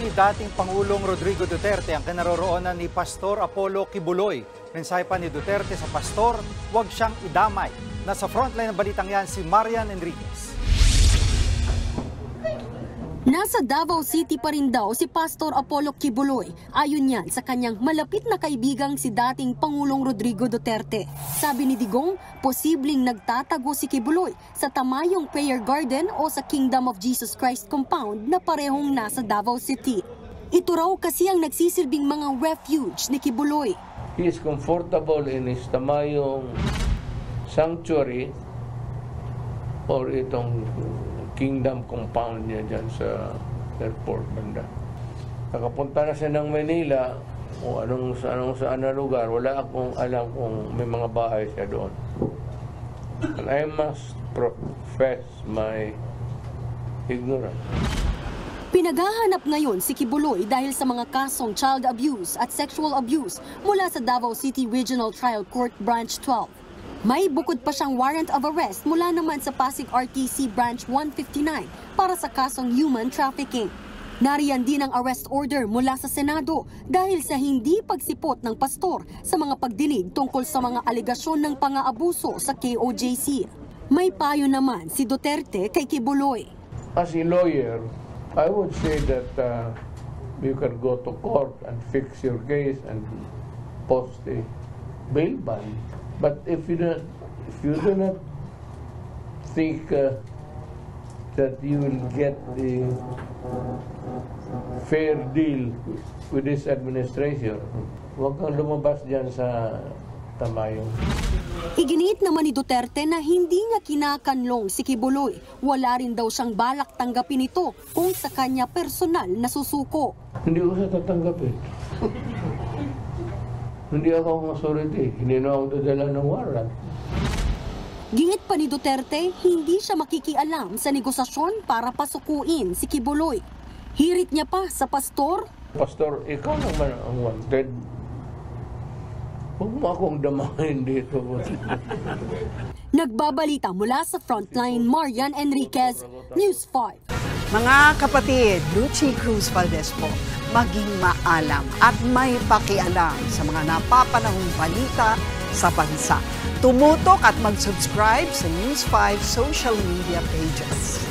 ni dating Pangulong Rodrigo Duterte ang kinaroroonan ni Pastor Apollo Kibuloy. Mensahe pa ni Duterte sa pastor, huwag siyang idamay. Nasa frontline ng balitang yan si Marian Enriquez. Nasa Davao City pa rin daw si Pastor Apollo Kibuloy. Ayon yan sa kanyang malapit na kaibigang si dating Pangulong Rodrigo Duterte. Sabi ni Digong, posibleng nagtatago si Kibuloy sa Tamayong Prayer Garden o sa Kingdom of Jesus Christ compound na parehong nasa Davao City. Ito raw kasi ang nagsisilbing mga refuge ni Kibuloy. He is comfortable in his Tamayong sanctuary or itong Kingdom compound niya dyan sa airport banda. Nakapunta na siya ng Manila o saan na lugar, wala akong alam kung may mga bahay siya doon. And I must profess my ignorance. Pinaghahanap ngayon si Kibuloy dahil sa mga kasong child abuse at sexual abuse mula sa Davao City Regional Trial Court Branch 12. May bukod pa siyang warrant of arrest mula naman sa Pasig RTC Branch 159 para sa kasong human trafficking. Nariyan din ang arrest order mula sa Senado dahil sa hindi pagsipot ng pastor sa mga pagdinig tungkol sa mga alegasyon ng pang-aabuso sa KOJC. May payo naman si Duterte kay Kibuloy. As a lawyer, I would say that you can go to court and fix your case and post a bail bond. But if you do not think that you will get the fair deal with this administration, huwag kang lumabas dyan sa Tamayong. Iginiit naman ni Duterte na hindi niya kinakanlong si Kibuloy. Wala rin daw siyang balak tanggapin ito kung sa kanya personal na susuko. Hindi ko siya tatanggapin. Hindi ako ang authority. Hindi na ako dadala ng warrant. Gingit pa ni Duterte, hindi siya makikialam sa negosasyon para pasukuin si Kibuloy. Hirit niya pa sa pastor. Pastor, ikaw naman ang wanted. Huwag mo akong damahin dito. Nagbabalita mula sa Frontline, Marian Enriquez, News 5. Mga kapatid, Lucy Cruz Valdez po, maging maalam at may pakialam sa mga napapanahong balita sa bansa. Tumutok at mag-subscribe sa News 5 social media pages.